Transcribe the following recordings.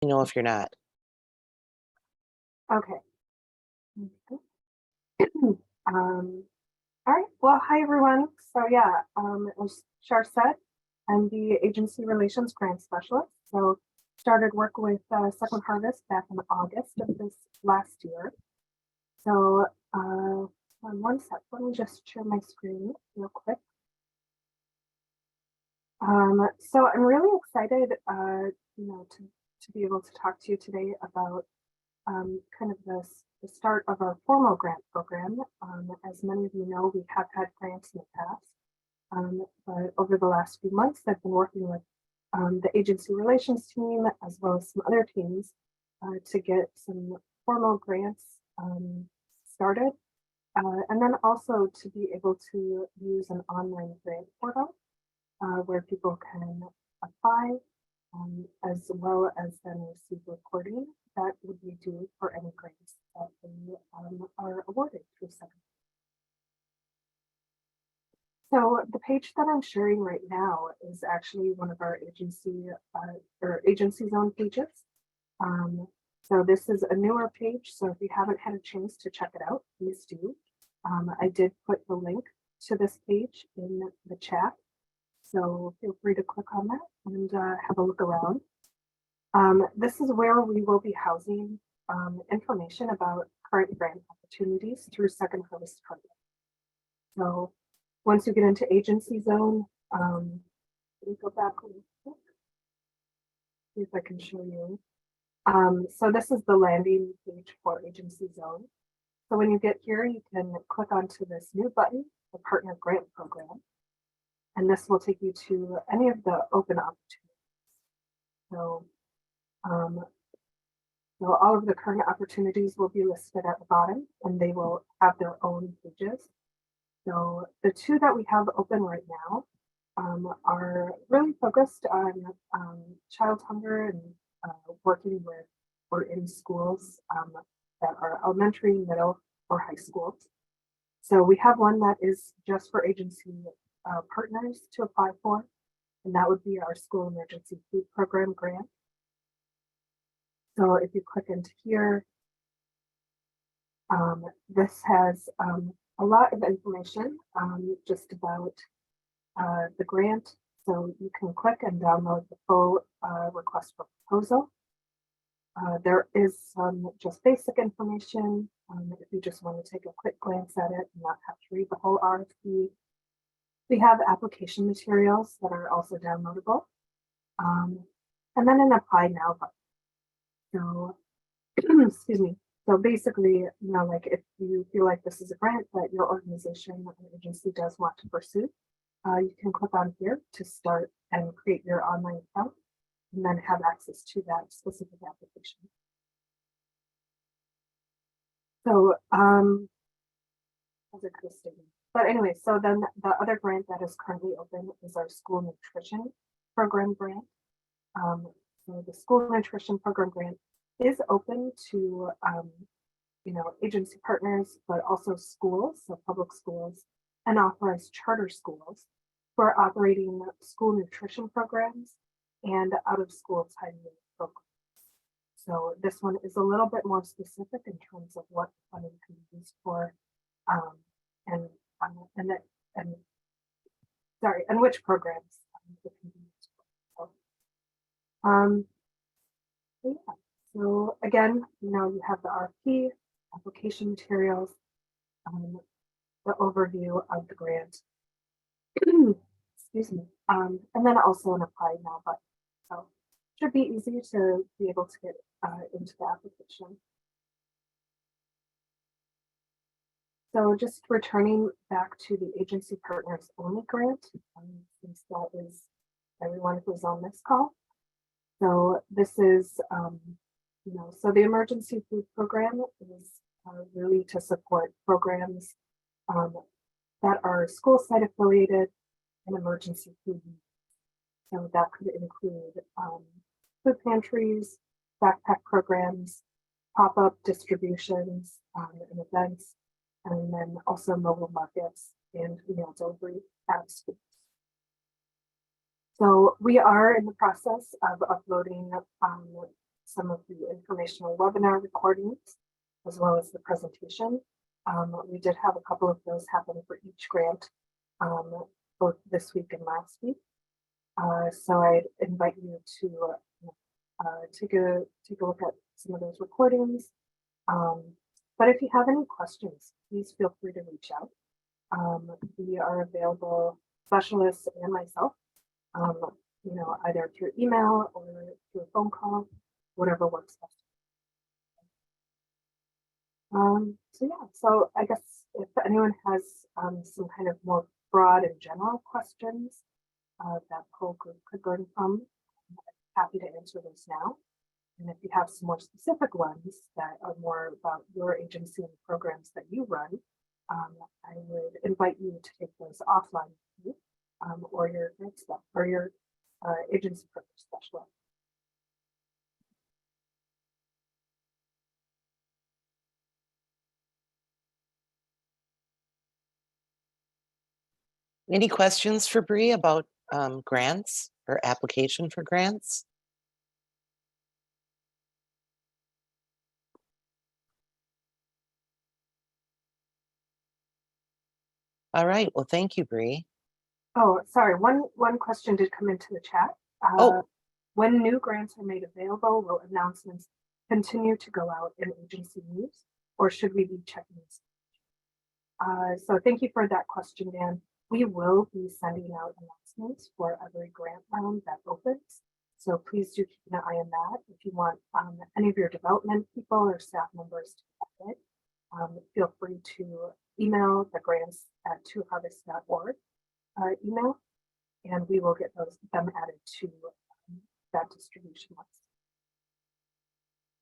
If you're not. Okay. Mhm. Um, all right. Well, hi everyone. So yeah, as Shar said, I'm the agency relations grant specialist. So started work with Second Harvest back in August of this last year. So on one sec, let me just share my screen real quick. So I'm really excited, to be able to talk to you today about kind of the start of our formal grant program. As many of you know, we have had grants in the past, but over the last few months, I've been working with the agency relations team as well as some other teams to get some formal grants started, and then also to be able to use an online grant portal where people can apply as well as then receive reporting that would be due for any grants that they are awarded through second. So the page that I'm sharing right now is actually one of our agency zone pages. Um, so this is a newer page. So if you haven't had a chance to check it out, please do. I did put the link to this page in the chat. So feel free to click on that and have a look around. This is where we will be housing information about current grant opportunities through Second Harvest Program. So once you get into agency zone, let me go back really quick, see if I can show you. So this is the landing page for agency zone. So when you get here, you can click onto this new button, the Partner Grant Program, and this will take you to any of the open opportunities. So so all of the current opportunities will be listed at the bottom and they will have their own pages. So the two that we have open right now are really focused on child hunger and working with or in schools that are elementary, middle, or high schools. So we have one that is just for agency partners to apply for, and that would be our school emergency food program grant. So if you click into here, this has a lot of information just about the grant. So you can click and download the full request for proposal. There is some just basic information if you just want to take a quick glance at it and not have to read the whole RFP. We have application materials that are also downloadable. And then an apply now button. So, excuse me. So basically, like if you feel like this is a grant that your organization or agency does want to pursue, you can click on here to start and create your online account and then have access to that specific application. So, as a cool statement. But anyway, so then the other grant that is currently open is our school nutrition program grant. So the school nutrition program grant is open to agency partners, but also schools, so public schools, and authorized charter schools who are operating school nutrition programs and out of school timing programs. So this one is a little bit more specific in terms of what funding can be used for, and which programs it can be used for. So, yeah. So again, you have the RFP, application materials, the overview of the grant, excuse me, and then also an apply now button. So it should be easy to be able to get into the application. So just returning back to the agency partners only grant, since that is everyone who's on this call. So this is, so the emergency food program is really to support programs that are school site affiliated and emergency food needs. So that could include food pantries, backpack programs, pop-up distributions and events, and then also mobile markets and meal delivery at schools. So we are in the process of uploading some of the informational webinar recordings, as well as the presentation. We did have a couple of those happen for each grant, both this week and last week. So I invite you to take a look at some of those recordings. But if you have any questions, please feel free to reach out. We are available, specialists and myself, either through email or through a phone call, whatever works best. So I guess if anyone has some kind of more broad and general questions that whole group could learn from, I'm happy to answer those now. And if you have some more specific ones that are more about your agency and programs that you run, I would invite you to take those offline with you, or your agency program specialist. Any questions for Bree about grants or application for grants? All right, well, thank you, Bree. Oh, sorry, one question did come into the chat. When new grants are made available, will announcements continue to go out in agency news, or should we be checking this? So thank you for that question, Dan. We will be sending out announcements for every grant round that opens. So please do keep an eye on that. If you want any of your development people or staff members to get it, feel free to email the grants@toharvest.org email, and we will get them added to that distribution list.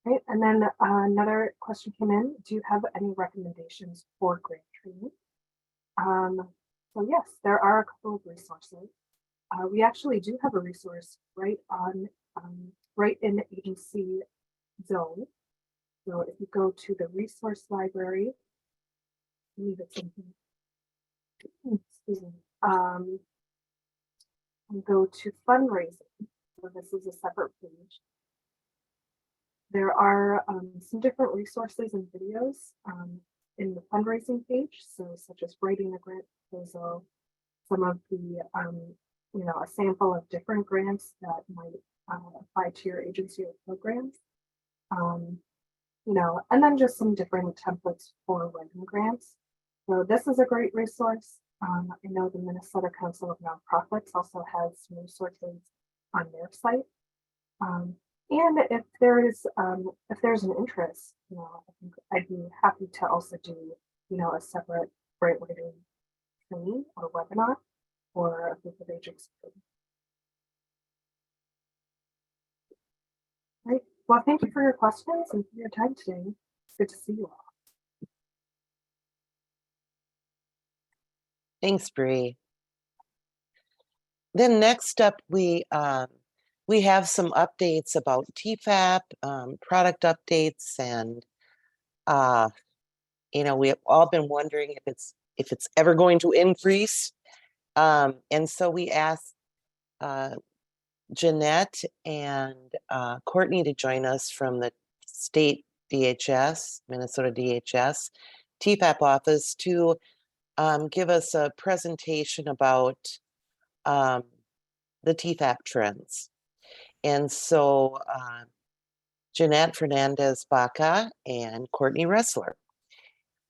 Right, and then another question came in. Do you have any recommendations for grant training? So yes, there are a couple of resources. We actually do have a resource right in the agency zone. So if you go to the resource library, I believe it's in here. Excuse me. And go to fundraising. So this is a separate page. There are some different resources and videos in the fundraising page, so such as writing a grant proposal, some of the, a sample of different grants that might apply to your agency or programs, and then just some different templates for writing grants. So this is a great resource. I know the Minnesota Council of Nonprofits also has some resources on their site. And if there's an interest, I think I'd be happy to also do, a separate grant writing training or webinar for a group of agencies. Right. Well, thank you for your questions and for your time today. It's good to see you all. Thanks, Bree. Then next up, we have some updates about TEFAP, product updates, and we have all been wondering if it's ever going to increase. And so we asked Jeanette and Courtney to join us from the state DHS, Minnesota DHS, TEFAP office to give us a presentation about the TEFAP trends. And so Jeanette Fernandez-Baca and Courtney Ressler.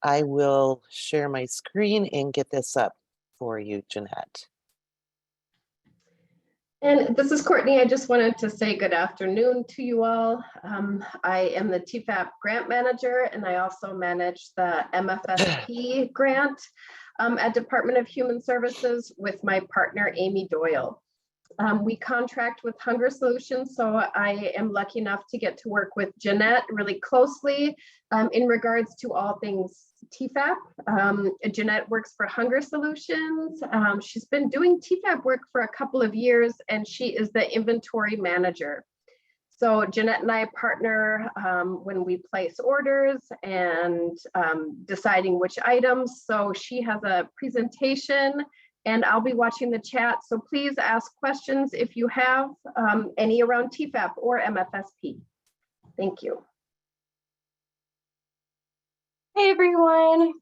I will share my screen and get this up for you, Jeanette. And this is Courtney. I just wanted to say good afternoon to you all. I am the TEFAP grant manager, and I also manage the MFSP grant at Department of Human Services with my partner, Amy Doyle. We contract with Hunger Solutions, so I am lucky enough to get to work with Jeanette really closely in regards to all things TEFAP. Jeanette works for Hunger Solutions. She's been doing TEFAP work for a couple of years, and she is the inventory manager. So Jeanette and I partner when we place orders and deciding which items. So she has a presentation, and I'll be watching the chat. So please ask questions if you have any around TEFAP or MFSP. Thank you. Hey everyone.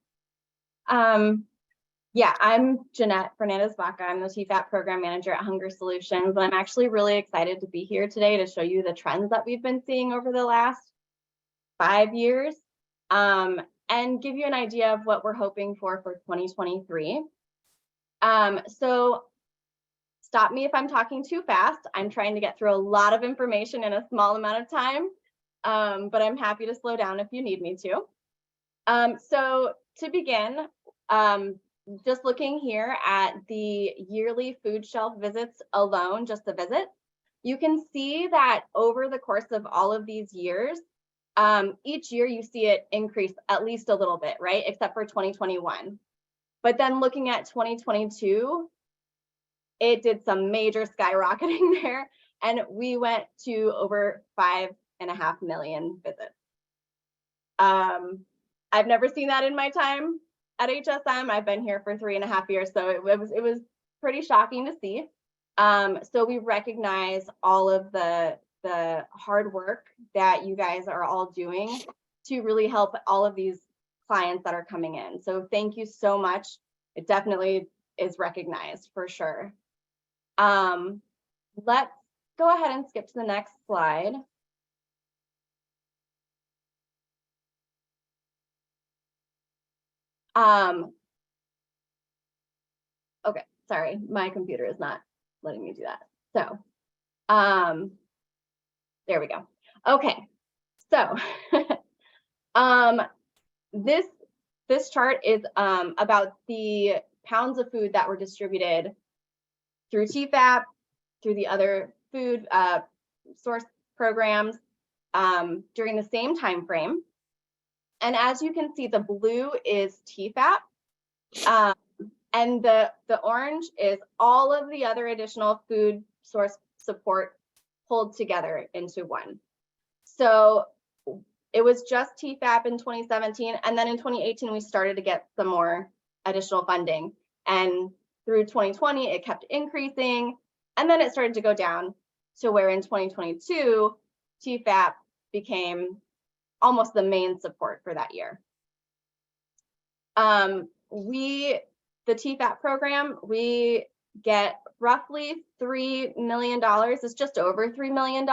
Yeah, I'm Jeanette Fernandez-Vaca. I'm the TEFAP program manager at Hunger Solutions, and I'm actually really excited to be here today to show you the trends that we've been seeing over the last 5 years, and give you an idea of what we're hoping for 2023. So stop me if I'm talking too fast. I'm trying to get through a lot of information in a small amount of time, but I'm happy to slow down if you need me to. So to begin, just looking here at the yearly food shelf visits alone, just the visits, you can see that over the course of all of these years, each year you see it increase at least a little bit, right? Except for 2021. But then looking at 2022, it did some major skyrocketing there, and we went to over 5.5 million visits. I've never seen that in my time at HSM. I've been here for 3.5 years, so it was pretty shocking to see. So we recognize all of the hard work that you guys are all doing to really help all of these clients that are coming in. So thank you so much. It definitely is recognized for sure. Let's go ahead and skip to the next slide. Okay, sorry, my computer is not letting me do that. So, there we go. Okay, so this chart is about the pounds of food that were distributed through TEFAP, through the other food source programs during the same time frame. And as you can see, the blue is TEFAP, and the orange is all of the other additional food source support pulled together into one. So it was just TEFAP in 2017, and then in 2018 we started to get some more additional funding, and through 2020 it kept increasing, and then it started to go down to where in 2022 TEFAP became almost the main support for that year. The TEFAP program, we get roughly $3 million. It's just over $3 million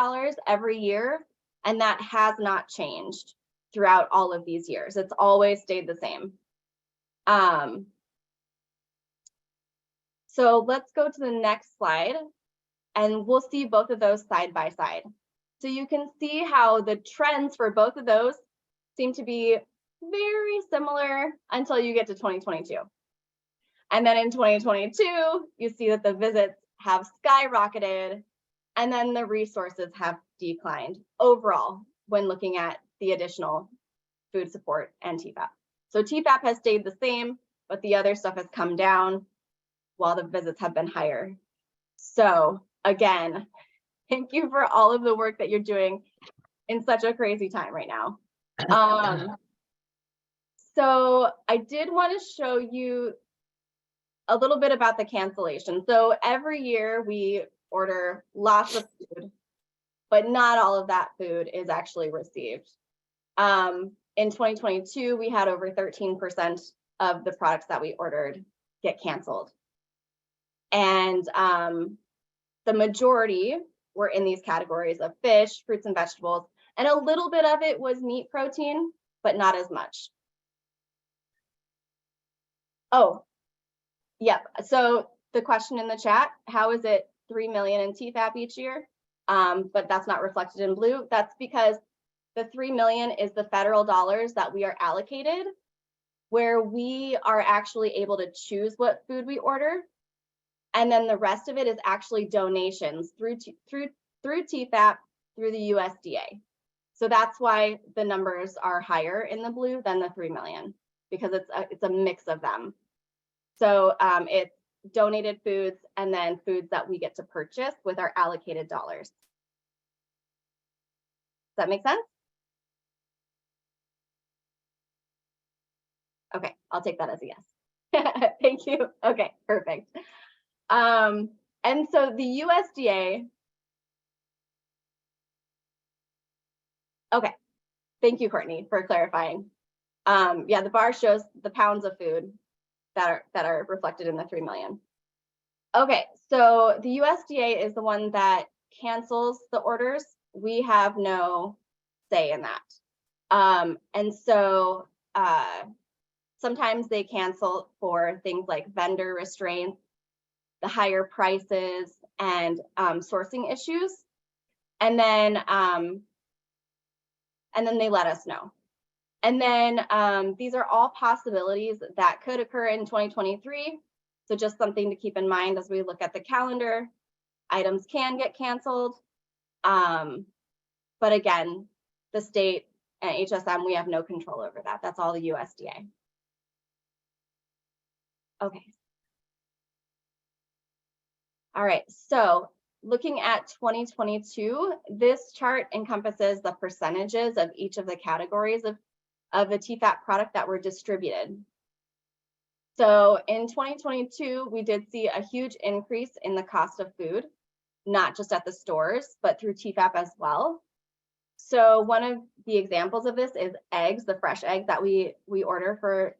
every year, and that has not changed throughout all of these years. It's always stayed the same. So let's go to the next slide, and we'll see both of those side by side. So you can see how the trends for both of those seem to be very similar until you get to 2022. And then in 2022, you see that the visits have skyrocketed, and then the resources have declined overall when looking at the additional food support and TEFAP. So TEFAP has stayed the same, but the other stuff has come down while the visits have been higher. So again, thank you for all of the work that you're doing in such a crazy time right now. So I did want to show you a little bit about the cancellation. So every year we order lots of food, but not all of that food is actually received. In 2022, we had over 13% of the products that we ordered get canceled. And the majority were in these categories of fish, fruits and vegetables, and a little bit of it was meat protein, but not as much. Oh, yep. So the question in the chat, how is it 3 million in TEFAP each year? But that's not reflected in blue. That's because the 3 million is the federal dollars that we are allocated, where we are actually able to choose what food we order. And then the rest of it is actually donations through TEFAP, through the USDA. So that's why the numbers are higher in the blue than the 3 million, because it's a mix of them. So it's donated foods and then foods that we get to purchase with our allocated dollars. Does that make sense? Okay, I'll take that as a yes. Thank you. Okay, perfect. And so the USDA Okay, thank you, Courtney, for clarifying. Yeah, the bar shows the pounds of food that are reflected in the 3 million. Okay, so the USDA is the one that cancels the orders. We have no say in that. And so sometimes they cancel for things like vendor restraints, the higher prices, and sourcing issues. And then they let us know. And then these are all possibilities that could occur in 2023. So just something to keep in mind as we look at the calendar. Items can get canceled. But again, the state and HSM, we have no control over that. That's all the USDA. Okay. All right, so looking at 2022, this chart encompasses the percentages of each of the categories of a TEFAP product that were distributed. So in 2022, we did see a huge increase in the cost of food, not just at the stores, but through TEFAP as well. So one of the examples of this is eggs, the fresh eggs that we order for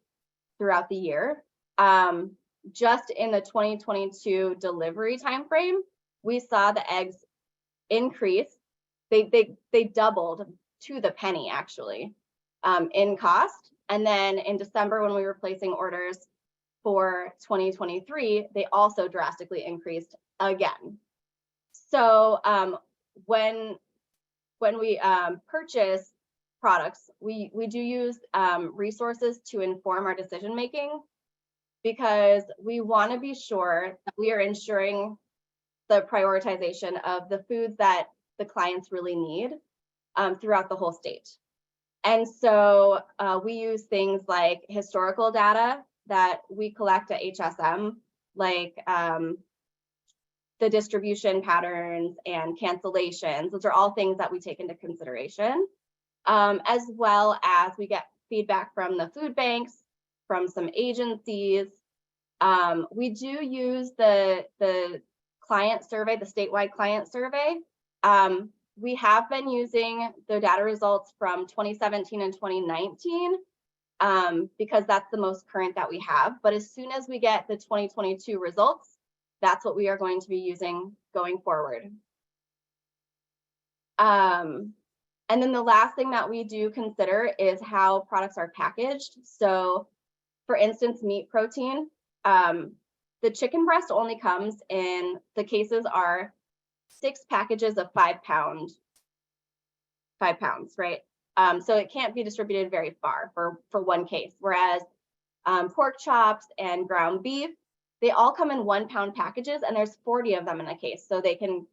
throughout the year. Just in the 2022 delivery timeframe, we saw the eggs increase. They doubled to the penny actually in cost. And then in December, when we were placing orders for 2023, they also drastically increased again. So when we purchase products, we do use resources to inform our decision making, because we want to be sure that we are ensuring the prioritization of the foods that the clients really need throughout the whole state. And so we use things like historical data that we collect at HSM, like the distribution patterns and cancellations. Those are all things that we take into consideration, as well as we get feedback from the food banks, from some agencies. We do use the client survey, the statewide client survey. We have been using the data results from 2017 and 2019 because that's the most current that we have. But as soon as we get the 2022 results, that's what we are going to be using going forward. And then the last thing that we do consider is how products are packaged. So for instance, meat protein, the chicken breast only comes in, the cases are 6 packages of 5 pounds, right? So it can't be distributed very far for one case. Whereas pork chops and ground beef, they all come in 1 pound packages, and there's 40 of them in a case. So they can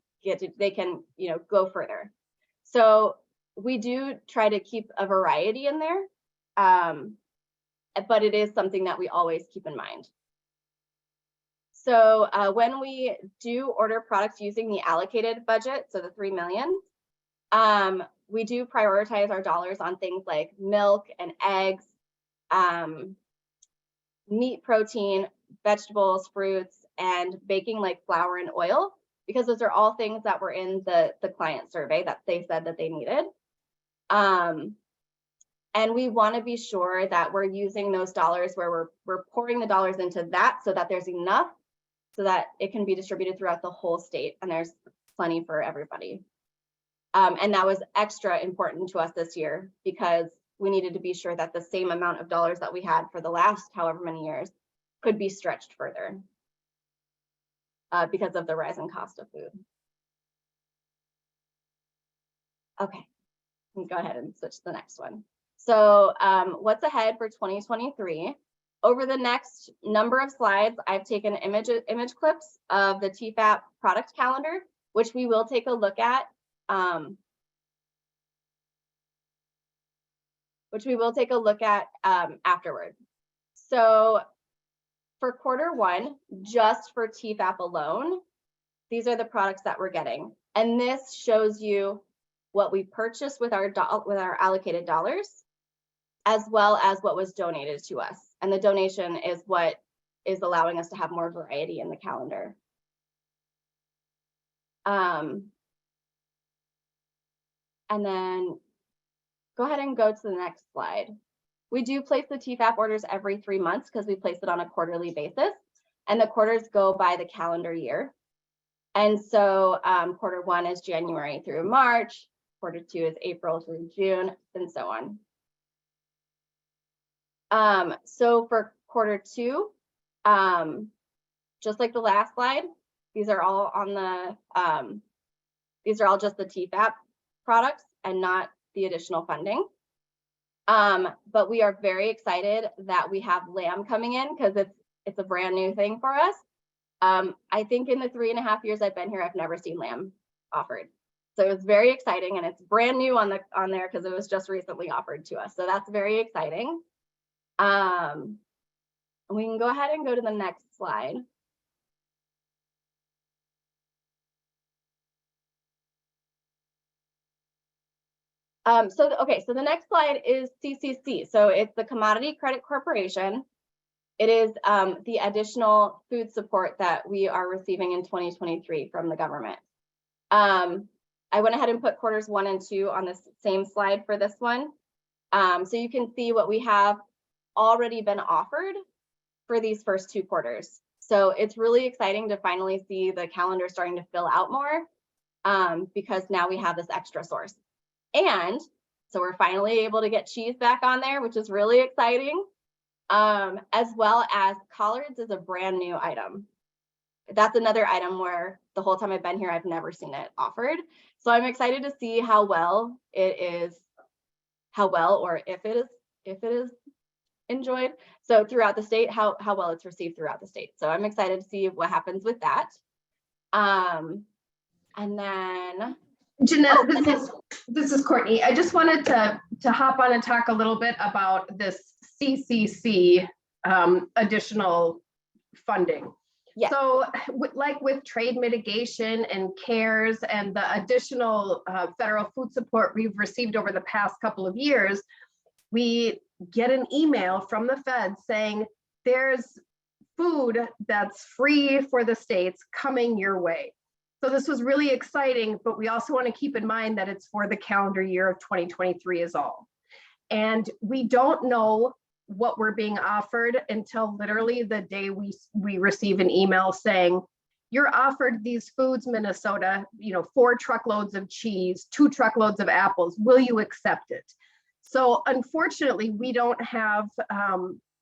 go further. So we do try to keep a variety in there, but it is something that we always keep in mind. So when we do order products using the allocated budget, so the 3 million, we do prioritize our dollars on things like milk and eggs, meat protein, vegetables, fruits, and baking like flour and oil, because those are all things that were in the client survey that they said that they needed. And we want to be sure that we're using those dollars where we're pouring the dollars into that so that there's enough so that it can be distributed throughout the whole state and there's plenty for everybody. And that was extra important to us this year because we needed to be sure that the same amount of dollars that we had for the last however many years could be stretched further because of the rise in cost of food. Okay, go ahead and switch to the next one. So what's ahead for 2023? Over the next number of slides, I've taken image clips of the TEFAP product calendar, which we will take a look at. Afterward. So for quarter 1, just for TEFAP alone, these are the products that we're getting. And this shows you what we purchased with our allocated dollars, as well as what was donated to us. And the donation is what is allowing us to have more variety in the calendar. And then go ahead and go to the next slide. We do place the TEFAP orders every 3 months because we place it on a quarterly basis, and the quarters go by the calendar year. And so quarter 1 is January through March, quarter 2 is April through June, and so on. So for quarter 2, just like the last slide, these are all on the, these are all just the TEFAP products and not the additional funding. But we are very excited that we have lamb coming in because it's a brand new thing for us. I think in the 3.5 years I've been here, I've never seen lamb offered. So it was very exciting, and it's brand new on there because it was just recently offered to us. So that's very exciting. We can go ahead and go to the next slide. So the next slide is CCC. So it's the Commodity Credit Corporation. It is the additional food support that we are receiving in 2023 from the government. I went ahead and put quarters 1 and 2 on this same slide for this one. So you can see what we have already been offered for these first 2 quarters. So it's really exciting to finally see the calendar starting to fill out more because now we have this extra source. And so we're finally able to get cheese back on there, which is really exciting, as well as collards is a brand new item. That's another item where the whole time I've been here, I've never seen it offered. So I'm excited to see how well it is, or if it is enjoyed. So throughout the state, how well it's received throughout the state. So I'm excited to see what happens with that. And then Jeanette, this is Courtney. I just wanted to hop on and talk a little bit about this CCC additional funding. Yeah. So like with trade mitigation and CARES and the additional federal food support we've received over the past couple of years, we get an email from the Fed saying there's food that's free for the states coming your way. So this was really exciting, but we also want to keep in mind that it's for the calendar year of 2023 is all. And we don't know what we're being offered until literally the day we receive an email saying, you're offered these foods, Minnesota, 4 truckloads of cheese, 2 truckloads of apples, will you accept it? So unfortunately, we don't have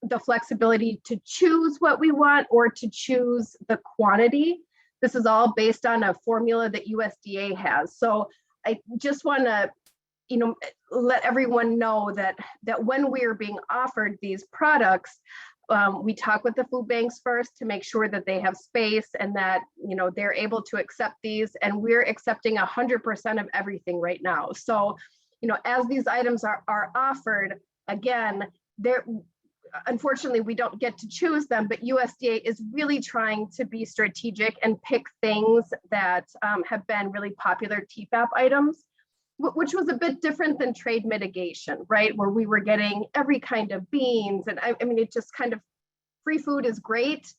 the flexibility to choose what we want or to choose the quantity. This is all based on a formula that USDA has. So I just want to, let everyone know that when we are being offered these products, we talk with the food banks first to make sure that they have space and that they're able to accept these. And we're accepting 100% of everything right now. So, as these items are offered, again, unfortunately, we don't get to choose them, but USDA is really trying to be strategic and pick things that have been really popular TEFAP items, which was a bit different than trade mitigation, right? Where we were getting every kind of beans. And I mean, it just kind of, free food is great,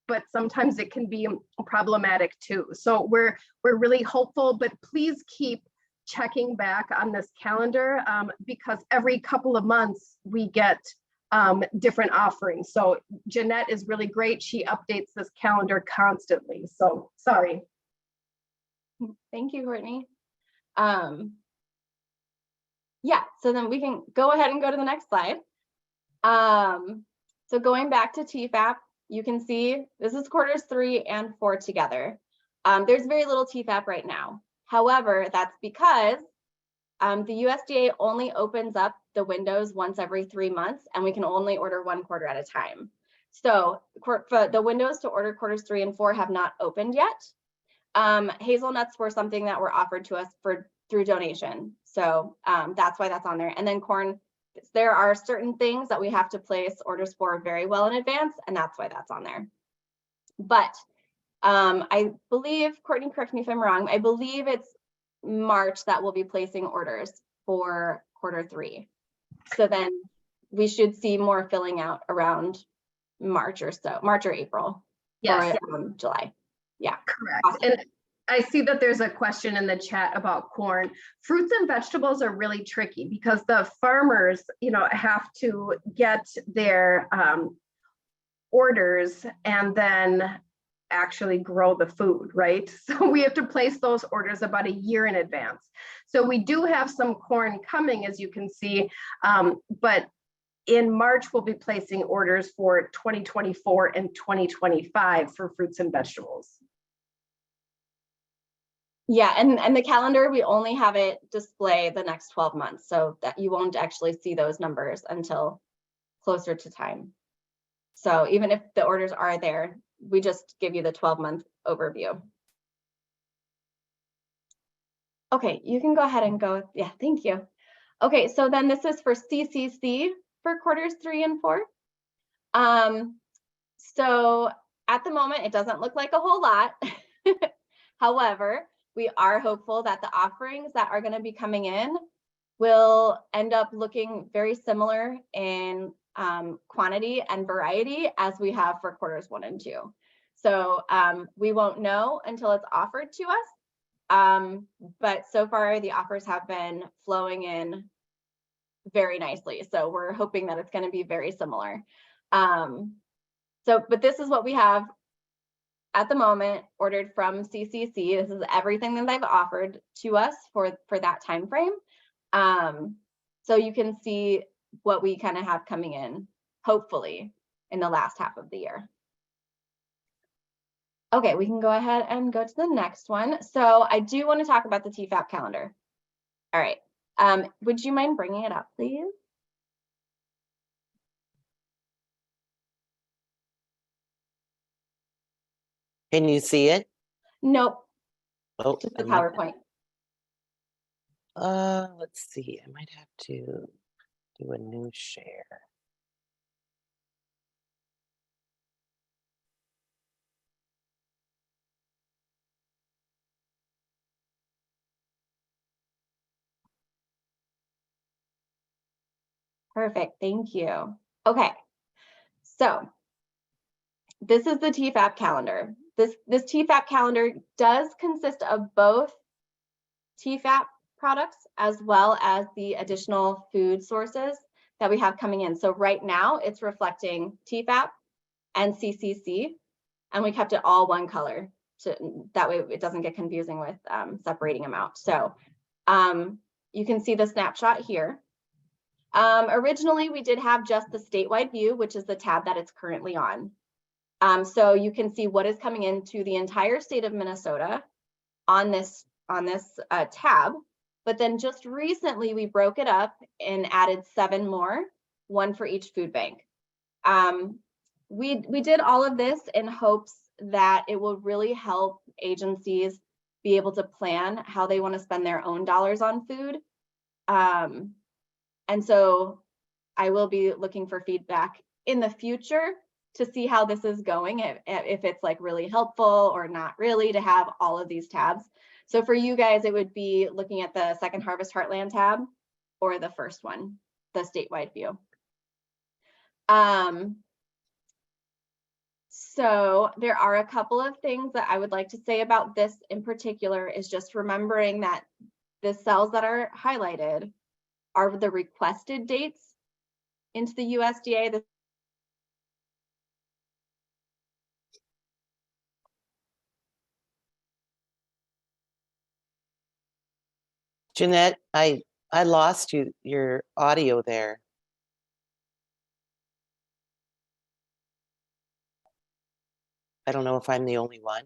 but sometimes it can be problematic too. So we're really hopeful, but please keep checking back on this calendar because every couple of months we get different offerings. So Jeanette is really great. She updates this calendar constantly. So sorry. Thank you, Courtney. Yeah, so then we can go ahead and go to the next slide. So going back to TEFAP, you can see this is quarters 3 and 4 together. There's very little TEFAP right now. However, that's because the USDA only opens up the windows once every 3 months, and we can only order 1 quarter at a time. So the windows to order quarters 3 and 4 have not opened yet. Hazelnuts were something that were offered to us through donation. So that's why that's on there. And then corn, there are certain things that we have to place orders for very well in advance, and that's why that's on there. But I believe, Courtney, correct me if I'm wrong, I believe it's March that we'll be placing orders for quarter 3. So then we should see more filling out around March or April. Yes. Or July. Yeah. Correct. I see that there's a question in the chat about corn. Fruits and vegetables are really tricky because the farmers, have to get their orders and then actually grow the food, right? So we have to place those orders about a year in advance. So we do have some corn coming, as you can see, but in March, we'll be placing orders for 2024 and 2025 for fruits and vegetables. Yeah, and the calendar, we only have it display the next 12 months, so that you won't actually see those numbers until closer to time. So even if the orders are there, we just give you the 12-month overview. Okay, you can go ahead and go. Yeah, thank you. Okay, so then this is for CCC for quarters 3 and 4. So at the moment, it doesn't look like a whole lot. However, we are hopeful that the offerings that are going to be coming in will end up looking very similar in quantity and variety as we have for quarters 1 and 2. So we won't know until it's offered to us. But so far the offers have been flowing in very nicely. So we're hoping that it's going to be very similar. But this is what we have at the moment ordered from CCC. This is everything that they've offered to us for that time frame. So you can see what we kind of have coming in, hopefully, in the last half of the year. Okay, we can go ahead and go to the next one. So I do want to talk about the TEFAP calendar. All right, would you mind bringing it up, please? Can you see it? Nope, Oh, just the PowerPoint. Let's see. I might have to do a new share. Perfect, thank you. Okay, so this is the TEFAP calendar. This TEFAP calendar does consist of both TEFAP products as well as the additional food sources that we have coming in. So right now it's reflecting TEFAP and CCC, and we kept it all one color that way it doesn't get confusing with separating them out. So you can see the snapshot here. Originally, we did have just the statewide view, which is the tab that it's currently on. So you can see what is coming into the entire state of Minnesota on this tab. But then just recently, we broke it up and added 7 more, 1 for each food bank. We did all of this in hopes that it will really help agencies be able to plan how they want to spend their own dollars on food. And so I will be looking for feedback in the future to see how this is going, if it's like really helpful or not really to have all of these tabs. So for you guys, it would be looking at the Second Harvest Heartland tab or the first one, the statewide view. So there are a couple of things that I would like to say about this in particular, is just remembering that the cells that are highlighted are the requested dates into the USDA. Jeanette, I lost your audio there. I don't know if I'm the only one.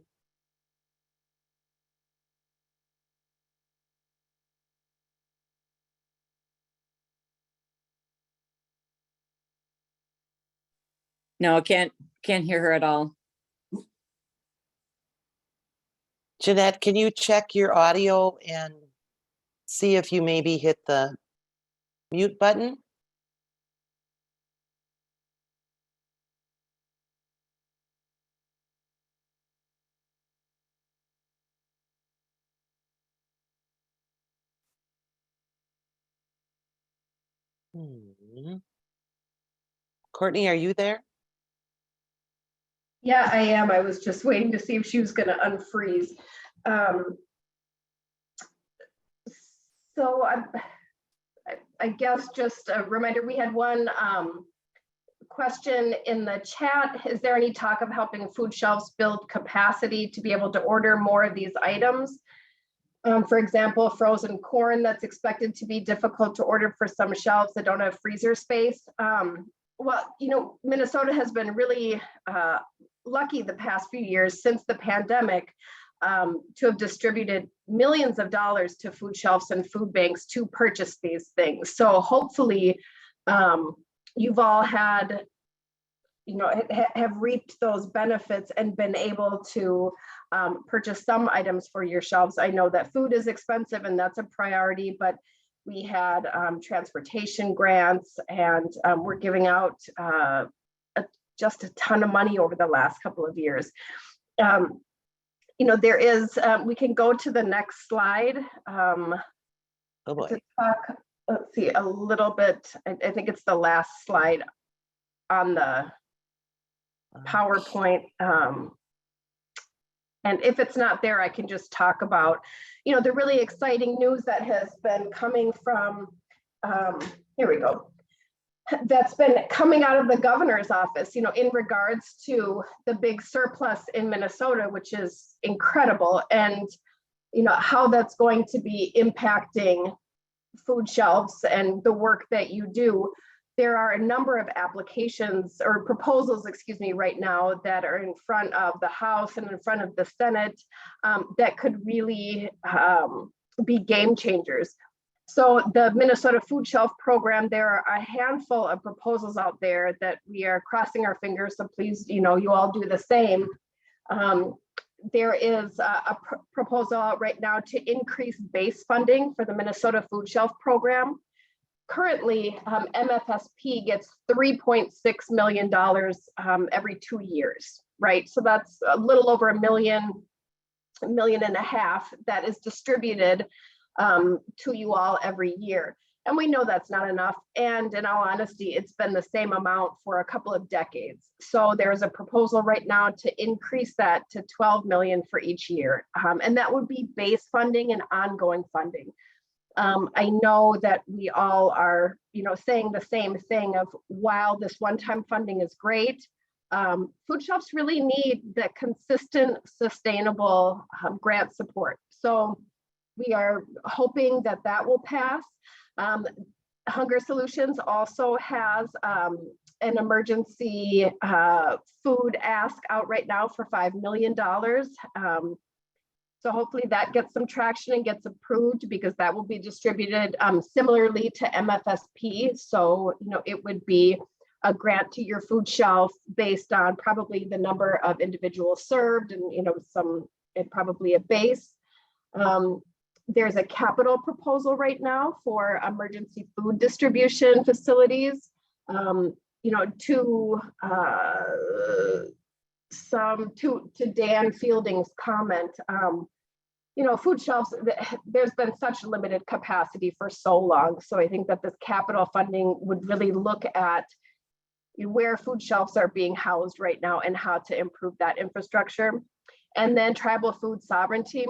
No, can't hear her at all. Jeanette, can you check your audio and see if you maybe hit the mute button? Courtney, are you there? Yeah, I am. I was just waiting to see if she was going to unfreeze. So I guess just a reminder, we had one question in the chat. Is there any talk of helping food shelves build capacity to be able to order more of these items? For example, frozen corn that's expected to be difficult to order for some shelves that don't have freezer space. Well, you know, Minnesota has been really lucky the past few years since the pandemic to have distributed millions of dollars to food shelves and food banks to purchase these things. So hopefully you've all had, you know, have reaped those benefits and been able to purchase some items for your shelves. I know that food is expensive and that's a priority, but we had transportation grants, and we're giving out just a ton of money over the last couple of years. You know, there is, we can go to the next slide. Oh boy. To talk, let's see, a little bit, I think it's the last slide on the PowerPoint. And if it's not there, I can just talk about, you know, the really exciting news that has been coming from, here we go, that's been coming out of the governor's office, you know, in regards to the big surplus in Minnesota, which is incredible, and, you know, how that's going to be impacting food shelves and the work that you do. There are a number of applications or proposals, excuse me, right now that are in front of the House and in front of the Senate that could really be game changers. So the Minnesota Food Shelf Program, there are a handful of proposals out there that we are crossing our fingers. So please, you know, you all do the same. There is a proposal out right now to increase base funding for the Minnesota Food Shelf Program. Currently, MFSP gets $3.6 million every 2 years, right? So that's a little over $1.5 million that is distributed to you all every year. And we know that's not enough. And in all honesty, it's been the same amount for a couple of decades. So there's a proposal right now to increase that to 12 million for each year. And that would be base funding and ongoing funding. I know that we all are, you know, saying the same thing of, while this one-time funding is great, food shelves really need that consistent, sustainable grant support. So we are hoping that that will pass. Hunger Solutions also has an emergency food ask out right now for $5 million. So hopefully that gets some traction and gets approved, because that will be distributed similarly to MFSP. So, you know, it would be a grant to your food shelf based on probably the number of individuals served and, you know, probably a base. There's a capital proposal right now for emergency food distribution facilities, you know, to Dan Fielding's comment. You know, food shelves, there's been such limited capacity for so long. So I think that this capital funding would really look at where food shelves are being housed right now and how to improve that infrastructure. And then tribal food sovereignty.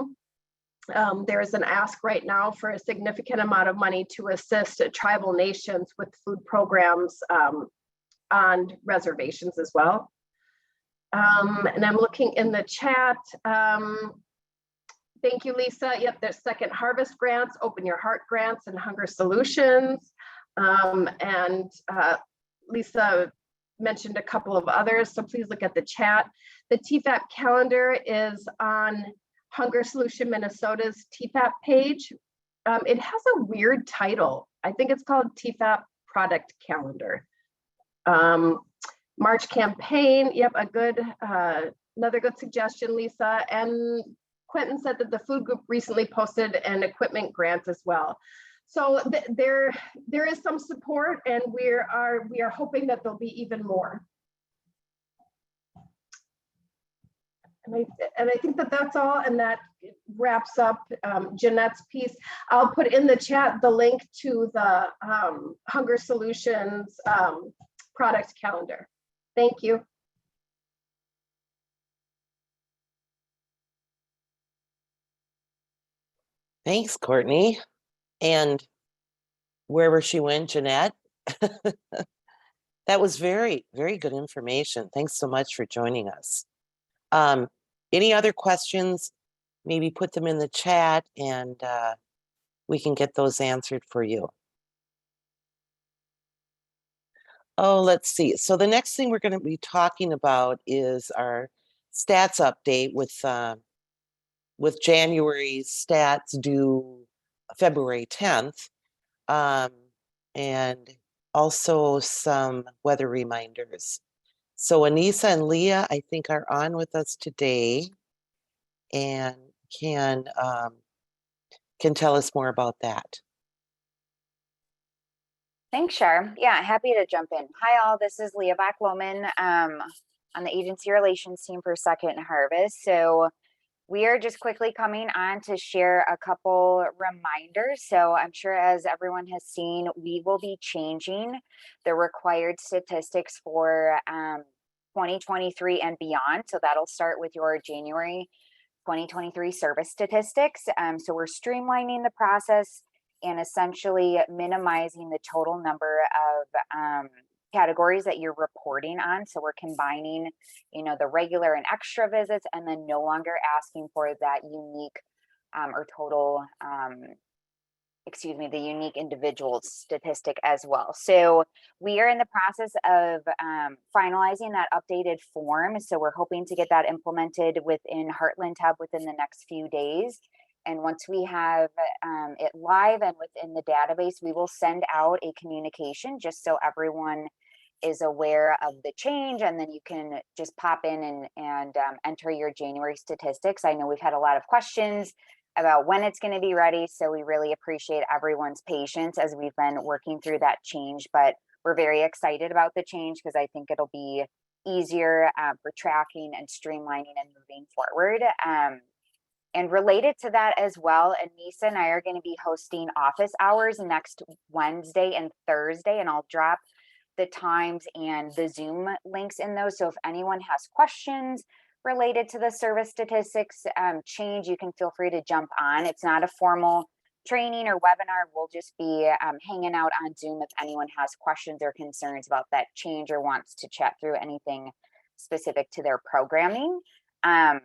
There is an ask right now for a significant amount of money to assist tribal nations with food programs on reservations as well. And I'm looking in the chat. Thank you, Lisa. Yep, there's Second Harvest grants, Open Your Heart grants, and Hunger Solutions. And Lisa mentioned a couple of others, so please look at the chat. The TEFAP calendar is on Hunger Solution Minnesota's TEFAP page. It has a weird title. I think it's called TEFAP Product Calendar. March campaign, yep, another good suggestion, Lisa. And Quentin said that the food group recently posted an equipment grant as well. So there is some support, and we are hoping that there'll be even more. And I think that that's all, and that wraps up Jeanette's piece. I'll put in the chat the link to the Hunger Solutions product calendar. Thank you. Thanks, Courtney. And wherever she went, Jeanette. That was very, very good information. Thanks so much for joining us. Any other questions? Maybe put them in the chat and we can get those answered for you. Oh, let's see. So the next thing we're going to be talking about is our stats update with January's stats due February 10th. And also some weather reminders. So Anissa and Leah, I think, are on with us today and can tell us more about that. Thanks, Shar. Yeah, happy to jump in. Hi, all. This is Leah Bach-Lohman on the agency relations team for Second Harvest. So we are just quickly coming on to share a couple reminders. So I'm sure as everyone has seen, we will be changing the required statistics for 2023 and beyond. So that'll start with your January 2023 service statistics. So we're streamlining the process and essentially minimizing the total number of categories that you're reporting on. So we're combining, the regular and extra visits, and then no longer asking for that unique or total, the unique individual statistic as well. So we are in the process of finalizing that updated form. So we're hoping to get that implemented within Heartland Hub within the next few days. And once we have it live and within the database, we will send out a communication just so everyone is aware of the change, and then you can just pop in and enter your January statistics. I know we've had a lot of questions about when it's going to be ready, so we really appreciate everyone's patience as we've been working through that change, but we're very excited about the change because I think it'll be easier for tracking and streamlining and moving forward. And related to that as well, Anissa and I are going to be hosting office hours next Wednesday and Thursday, and I'll drop the times and the Zoom links in those. So if anyone has questions related to the service statistics change, you can feel free to jump on. It's not a formal training or webinar. We'll just be hanging out on Zoom if anyone has questions or concerns about that change or wants to chat through anything specific to their programming. And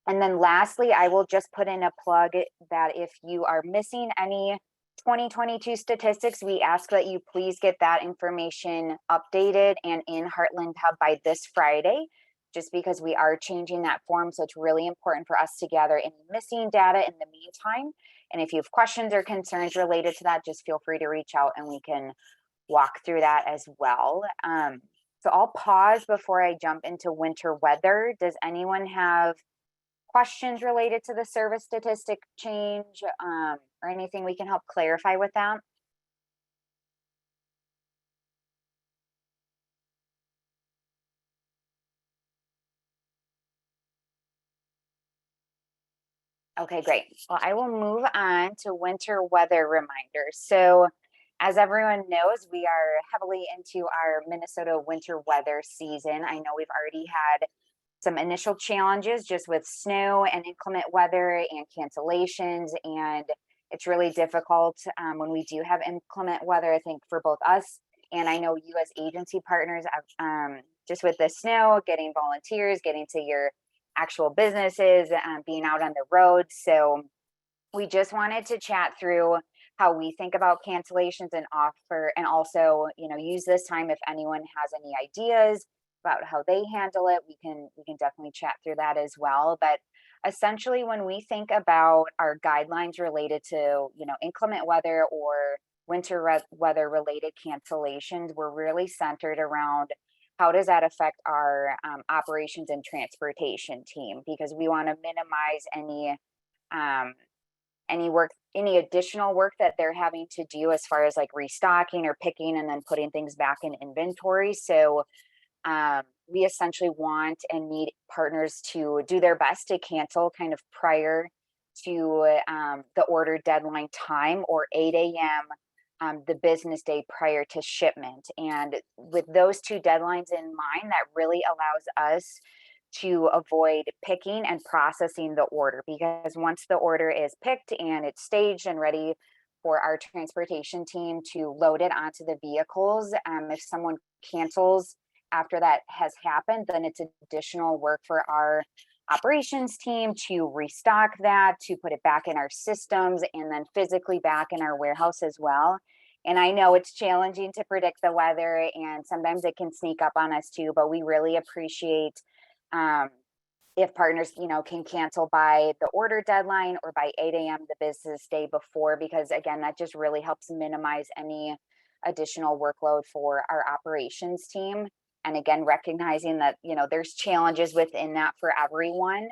then lastly, I will just put in a plug that if you are missing any 2022 statistics, we ask that you please get that information updated and in Heartland Hub by this Friday, just because we are changing that form. So it's really important for us to gather any missing data in the meantime. And if you have questions or concerns related to that, just feel free to reach out and we can walk through that as well. So I'll pause before I jump into winter weather. Does anyone have questions related to the service statistic change or anything we can help clarify with that? Okay, great. Well, I will move on to winter weather reminders. So as everyone knows, we are heavily into our Minnesota winter weather season. I know we've already had some initial challenges just with snow and inclement weather and cancellations. And it's really difficult when we do have inclement weather, I think, for both us and I know you as agency partners, just with the snow, getting volunteers, getting to your actual businesses, being out on the road. So we just wanted to chat through how we think about cancellations and offer, and also, use this time if anyone has any ideas about how they handle it. We can definitely chat through that as well. But essentially, when we think about our guidelines related to, inclement weather or winter weather related cancellations, we're really centered around how does that affect our operations and transportation team, because we want to minimize any additional work that they're having to do as far as like restocking or picking and then putting things back in inventory. So we essentially want and need partners to do their best to cancel kind of prior to the order deadline time, or 8 a.m. The business day prior to shipment. And with those two deadlines in mind, that really allows us to avoid picking and processing the order, because once the order is picked and it's staged and ready for our transportation team to load it onto the vehicles, if someone cancels after that has happened, then it's additional work for our operations team to restock that, to put it back in our systems, and then physically back in our warehouse as well. And I know it's challenging to predict the weather, and sometimes it can sneak up on us too, but we really appreciate if partners, can cancel by the order deadline or by 8 a.m. the business day before, because again, that just really helps minimize any additional workload for our operations team. And again, recognizing that, there's challenges within that for everyone.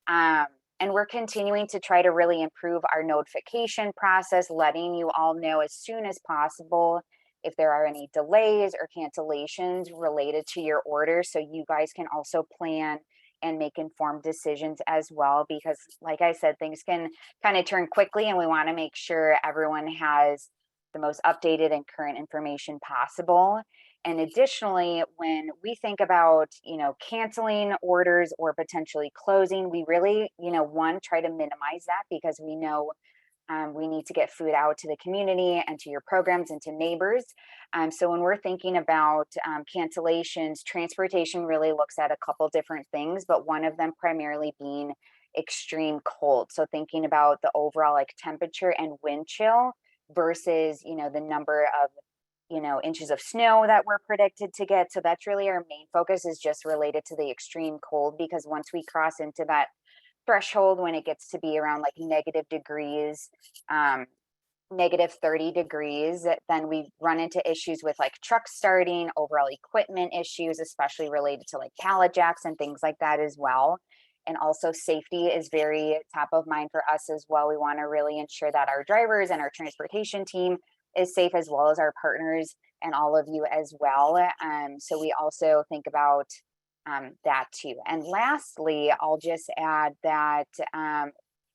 And we're continuing to try to really improve our notification process, letting you all know as soon as possible if there are any delays or cancellations related to your order, so you guys can also plan and make informed decisions as well. Because like I said, things can kind of turn quickly, and we want to make sure everyone has the most updated and current information possible. And additionally, when we think about, canceling orders or potentially closing, we really, one, try to minimize that, because we know we need to get food out to the community and to your programs and to neighbors. So when we're thinking about cancellations, transportation really looks at a couple different things, but one of them primarily being extreme cold. So thinking about the overall temperature and wind chill versus, the number of inches of snow that we're predicted to get. So that's really our main focus, is just related to the extreme cold, because once we cross into that threshold, when it gets to be around negative degrees, negative 30 degrees, then we run into issues with trucks starting, overall equipment issues, especially related to pallet jacks and things like that as well. And also safety is very top of mind for us as well. We want to really ensure that our drivers and our transportation team is safe, as well as our partners and all of you as well. So we also think about that too. And lastly, I'll just add that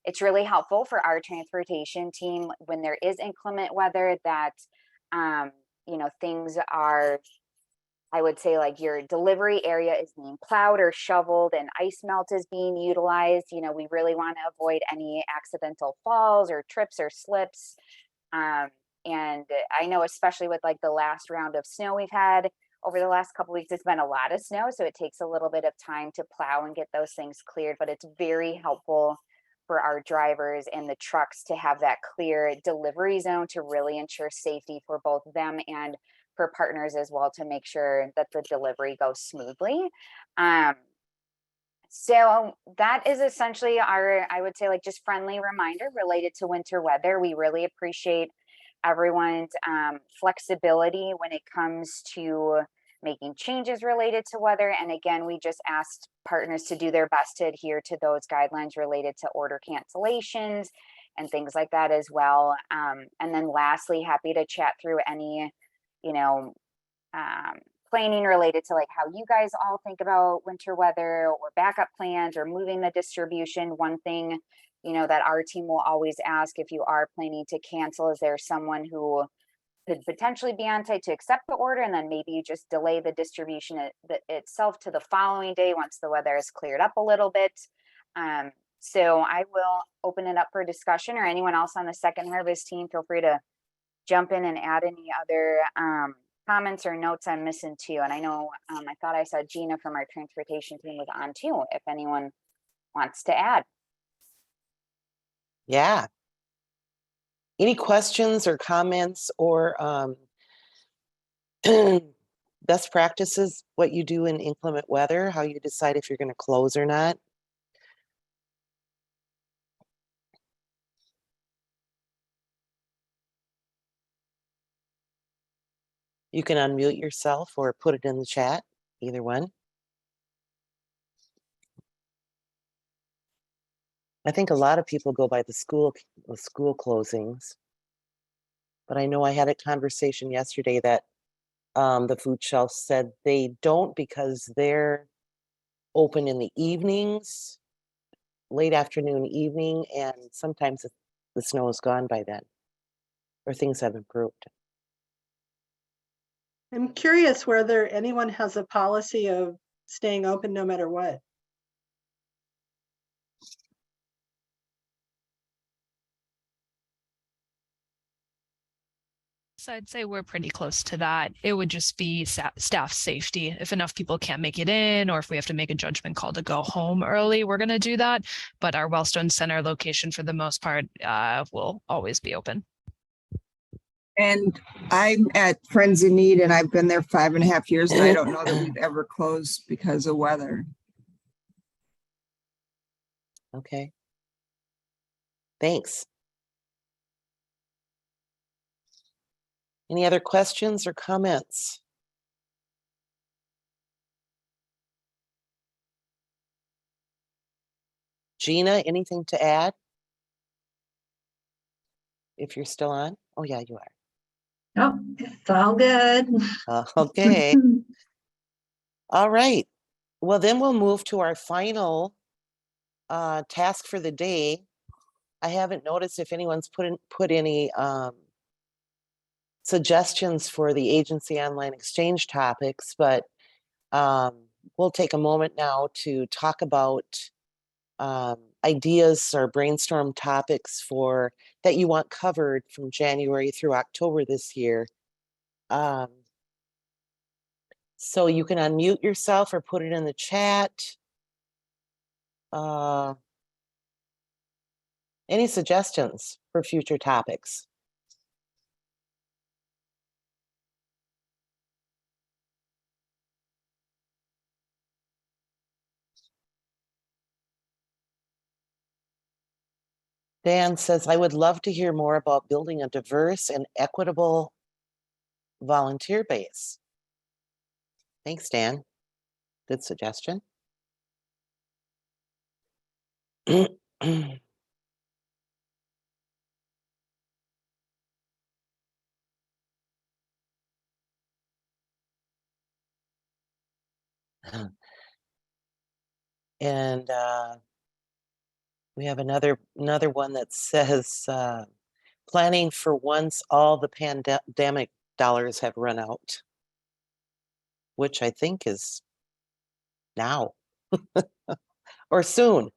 it's really helpful for our transportation team when there is inclement weather that, things are, I would say, your delivery area is being plowed or shoveled and ice melt is being utilized. We really want to avoid any accidental falls or trips or slips. And I know, especially with the last round of snow we've had over the last couple of weeks, it's been a lot of snow. So it takes a little bit of time to plow and get those things cleared, but it's very helpful for our drivers and the trucks to have that clear delivery zone to really ensure safety for both them and for partners as well, to make sure that the delivery goes smoothly. So that is essentially our, I would say, just friendly reminder related to winter weather. We really appreciate everyone's flexibility when it comes to making changes related to weather. And again, we just asked partners to do their best to adhere to those guidelines related to order cancellations and things like that as well. And then lastly, happy to chat through any, planning related to how you guys all think about winter weather or backup plans or moving the distribution. One thing, that our team will always ask, if you are planning to cancel, is there someone who could potentially be on site to accept the order, and then maybe you just delay the distribution itself to the following day once the weather has cleared up a little bit. So I will open it up for discussion, or anyone else on the Second Harvest team, feel free to jump in and add any other comments or notes I'm missing too. And I know I thought I saw Gina from our transportation team was on too, if anyone wants to add. Yeah. Any questions or comments or best practices, what you do in inclement weather, how you decide if you're going to close or not? You can unmute yourself or put it in the chat, either one. I think a lot of people go by the school closings. But I know I had a conversation yesterday that the food shelf said they don't, because they're open in the evenings, late afternoon, evening, and sometimes the snow is gone by then, or things have improved. I'm curious whether anyone has a policy of staying open no matter what. Yes, I'd say we're pretty close to that. It would just be staff safety. If enough people can't make it in, or if we have to make a judgment call to go home early, we're going to do that. But our Wellstone Center location, for the most part, will always be open. And I'm at Friends in Need, and I've been there 5.5 years, and I don't know that we've ever closed because of weather. Okay. Thanks. Any other questions or comments? Gina, anything to add? If you're still on? Oh, yeah, you are. Oh, it's all good. Okay. All right. Well, then we'll move to our final task for the day. I haven't noticed if anyone's put any suggestions for the agency online exchange topics, but we'll take a moment now to talk about ideas or brainstorm topics for that you want covered from January through October this year. So you can unmute yourself or put it in the chat. Any suggestions for future topics? Dan says, I would love to hear more about building a diverse and equitable volunteer base. Thanks, Dan. Good suggestion. And we have another one that says planning for once all the pandemic dollars have run out, which I think is now or soon.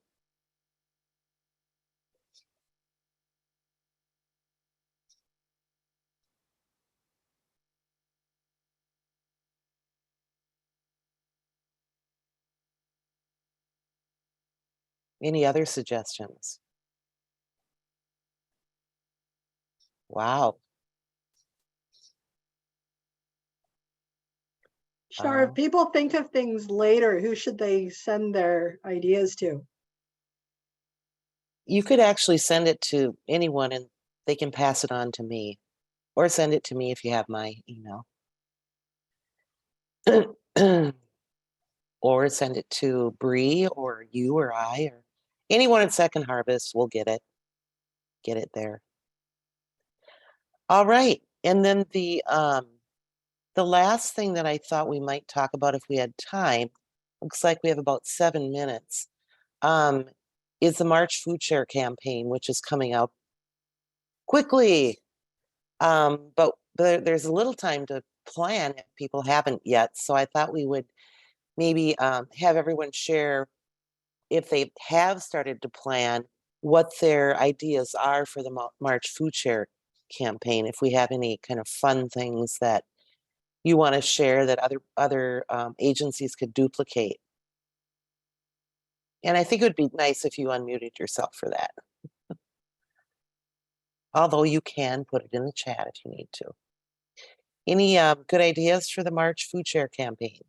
Any other suggestions? Wow. Shar, if people think of things later, who should they send their ideas to? You could actually send it to anyone and they can pass it on to me, or send it to me if you have my email. Or send it to Bree or you or I or anyone at Second Harvest will get it there. All right. And then the last thing that I thought we might talk about if we had time, looks like we have about 7 minutes, is the March Food Share campaign, which is coming out quickly. But there's a little time to plan if people haven't yet. So I thought we would maybe have everyone share, if they have started to plan, what their ideas are for the March Food Share campaign. If we have any kind of fun things that you want to share that other agencies could duplicate. And I think it would be nice if you unmuted yourself for that. Although you can put it in the chat if you need to. Any good ideas for the March Food Share campaign?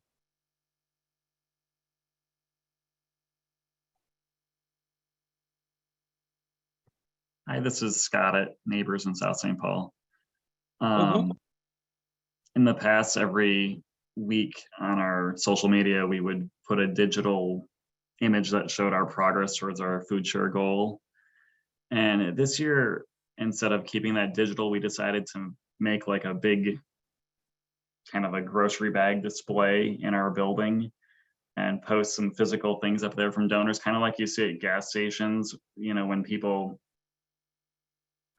Hi, this is Scott at Neighbors in South St. Paul. In the past, every week on our social media, we would put a digital image that showed our progress towards our food share goal. And this year, instead of keeping that digital, we decided to make like a big kind of a grocery bag display in our building and post some physical things up there from donors, kind of like you see at gas stations, you know, when people,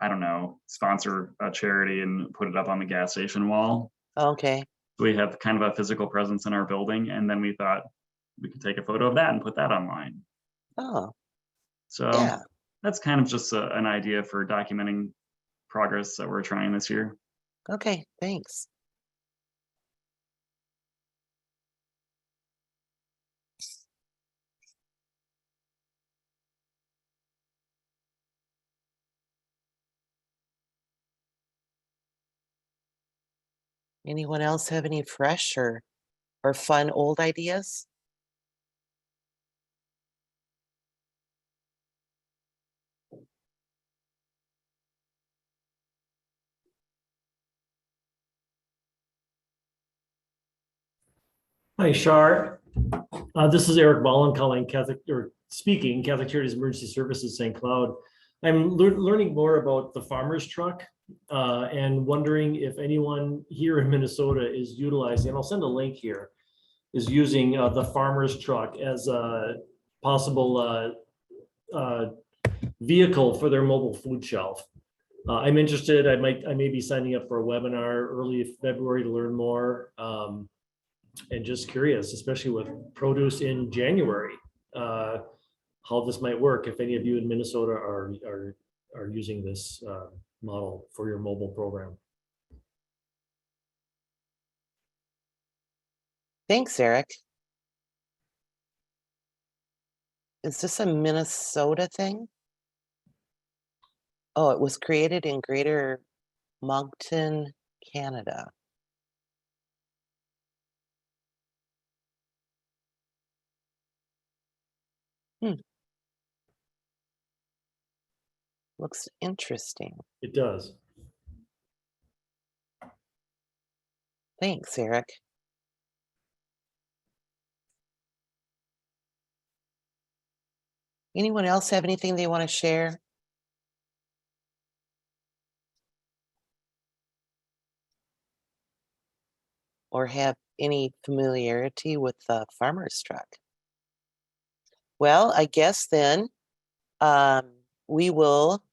I don't know, sponsor a charity and put it up on the gas station wall. Okay. We have kind of a physical presence in our building, and then we thought we could take a photo of that and put that online. Oh, so yeah. That's kind of just an idea for documenting progress that we're trying this year. Okay, thanks. Anyone else have any fresh or fun old ideas? Hi, Shar. This is Eric Ballin calling speaking Catholic Charities Emergency Services St. Cloud. I'm learning more about the farmer's truck and wondering if anyone here in Minnesota is utilizing, and I'll send a link here, is using the farmer's truck as a possible vehicle for their mobile food shelf. I'm interested. I may be signing up for a webinar early February to learn more. And just curious, especially with produce in January, how this might work. If any of you in Minnesota are using this model for your mobile program. Thanks, Eric. Is this a Minnesota thing? Oh, it was created in Greater Moncton, Canada. Looks interesting. It does. Thanks, Eric. Anyone else have anything they want to share? Or have any familiarity with the farmer's truck? Well, I guess then we will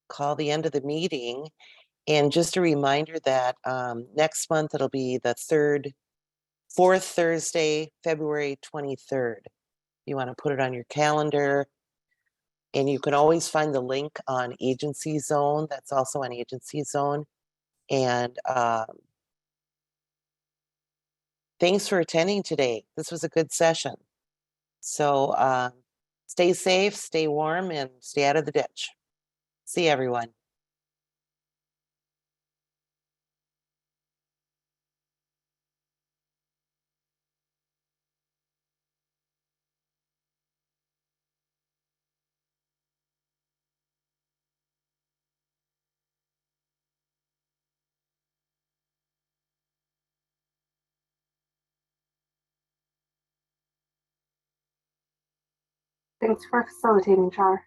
call the end of the meeting. And just a reminder that next month it'll be the fourth Thursday, February 23rd. You want to put it on your calendar. And you can always find the link on Agency Zone. That's also on Agency Zone. And thanks for attending today. This was a good session. So stay safe, stay warm, and stay out of the ditch. See everyone. Thanks for facilitating, Char.